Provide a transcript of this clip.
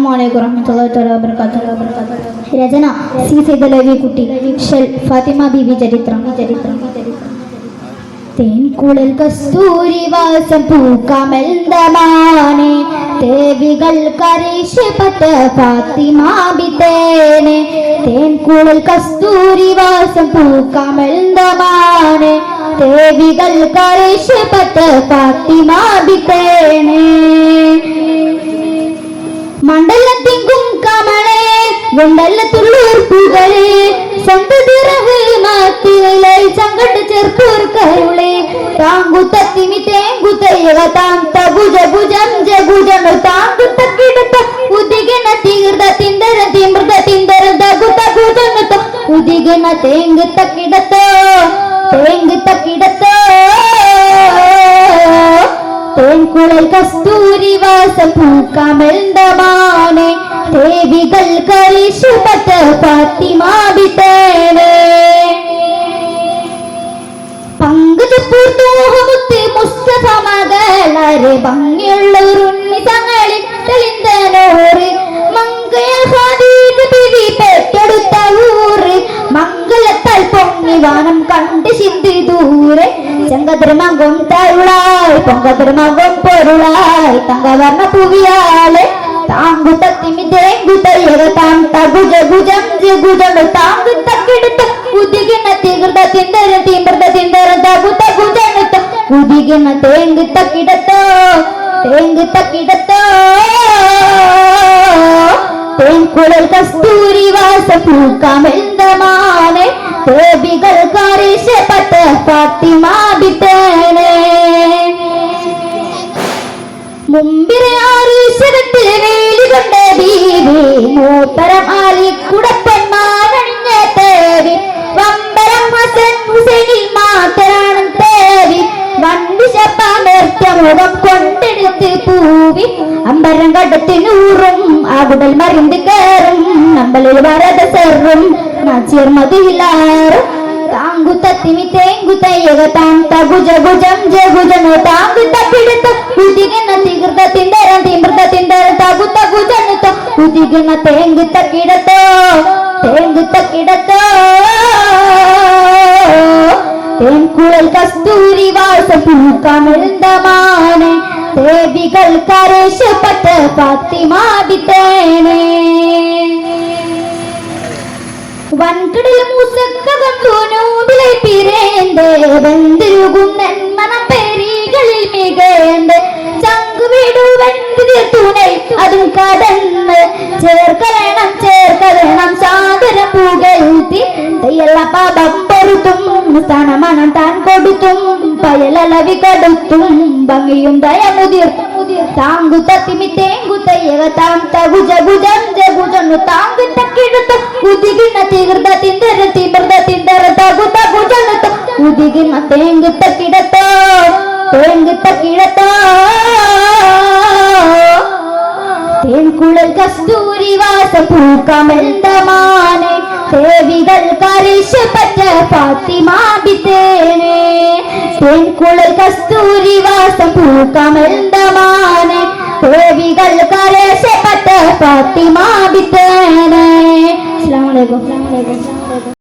അസ്സലാമു അലൈക്കും വറഹ്മത്തുള്ളാഹി വബറകാതുഹു. രചന സി സൈദലവി കുട്ടി. ഷെൽ ഫാത്തിമ ബീവി ചരിത്രം. തേൻകുഴൽ കസ്തൂരി വാസം പൂക്കാമെൽദമാനെ തേവികൾ കരീശപട്ട ഫാത്തിമ ബിതേനെ. തേൻകുഴൽ കസ്തൂരി വാസം പൂക്കാമെൽദമാനെ തേവികൾ കരീശപട്ട ഫാത്തിമ ബിതേനെ. മണ്ഡലത്തിങ്കും കമളെ വെണ്ടല്ലത്തുള്ളൂർ പുകളെ സന്തതിറവ് മാത്തിലെ സങ്കട ചെറുപ്പൂർ കരുളെ താങ്കു തത്തിമി തേങ്കു തയ്യക താം തബുജ ഭുജം ജഗുജം താങ്കു തക്കിടത്ത ഉദിഗന തീർദ തിന്ദര തിമൃദ തിന്ദര ദഗു തഗുജന ഉദിഗന തേങ്കു തക്കിടത്ത തേങ്കു തക്കിടത്ത. തേൻകുഴൽ കസ്തൂരി വാസം പൂക്കാമെൽദമാനെ തേവികൾ കരീശപട്ട ഫാത്തിമ ബിതേനെ. പങ്കജപ്പൂർ തോഹമുത്ത് മുസ്തഫ മകളരെ ഭംഗിയുള്ളൊരുണ്ണിതങ്ങളിൽ തെളിന്തനോറ് മംഗയ ഖദീജ ബിവി പെറ്റെടുത്ത ഊറ് മംഗളത്താൽ പൊങ്ങി വാനം കണ്ട് ചിന്തി ദൂരെ ചെങ്കതിർമകം തരുളായി പൊങ്കതിർമകം പൊരുളായി തങ്കവർണ്ണ പുവിയാളെ താങ്കു തത്തിമി തേങ്കു തയ്യക താം തഗുജ ഭുജം ജഗുജം താങ്കു തക്കിടത്ത ഉദിഗന തീകൃത തിന്ദര തിമൃത തിന്ദര ദഗു തഗുജന ഉദിഗന തേങ്കു തക്കിടത്ത തേങ്കു തക്കിടത്ത. തേൻകുഴൽ കസ്തൂരി വാസം പൂക്കാമെൽദമാനെ തേവികൾ കരീശപട്ട ഫാത്തിമ ബിതേനെ. മുമ്പിലെ ആരീശത്തിൽ വേലി കൊണ്ട ബീവി മൂത്തരം ആലി കുടപ്പന്മാരണിഞ്ഞ തേവി വമ്പരം ഹസൻ ഹുസൈനിൽ മാത്രാണ് തേവി വണ്ടി ശപ്പാമേർത്ത മുഖം കൊണ്ടെടുത്ത് പൂവി അമ്പരം കടത്തിനൂറും ആകുടൽ മറിந்து കയറും നമ്മളിൽ വരത സെറും നാച്ചിയർ മതിയിലാറും താങ്കു തത്തിമി തേങ്കു തയ്യക താം തഗുജ ഭുജം ജഗുജനോ താങ്കു തക്കിടത്ത ഉദിഗന തീകൃത തിന്ദര തിമൃത തിന്ദര തഗു തഗുജനോ ഉദിഗന തേങ്കു തക്കിടത്ത തേങ്കു തക്കിടത്ത. തേൻകുഴൽ കസ്തൂരി വാസം പൂക്കാമെൽദമാനെ തേവികൾ കരീശപട്ട ഫാത്തിമ ബിതേനെ. വൻകടൽ മൂസക്കകം തൂനൂതിലെ പിരേന്റെ വെന്തിരുകും നന്മനം പെരികളിൽ മികേന്റെ ചങ്കു വിടുവൻ തുണை അതും കടന്ന് ചേർക്കലേണം ചേർക്കലേണം സാദരം പുകഴ്ത്തി തയ്യല്ല പാപം പൊറുത്തും സ്ഥാനമാനം താൻ കൊടുത്തും പയലളവി കടുത്തും ഭംഗിയും ദയമുതിർത്തും താങ്കു തത്തിമി തേങ്കു തയ്യക താം തഗുജ ഭുജം ജഗുജനു താങ്കു തക്കിടത്ത ഉദിഗന തീകൃത തിന്ദര തിമൃത തിന്ദര തഗു തഗുജനു ഉദിഗന തേങ്കു തക്കിടത്ത തേങ്കു തക്കിടത്ത. തേൻകുഴൽ കസ്തൂരി വാസം പൂക്കാമെൽദമാനെ തേവികൾ കരീശപട്ട ഫാത്തിമ ബിതേനെ. തേൻകുഴൽ കസ്തൂരി വാസം പൂക്കാമെൽദമാനെ തേവികൾ കരീശപട്ട ഫാത്തിമ ബിതേനെ. അസ്സലാമു അലൈക്കും.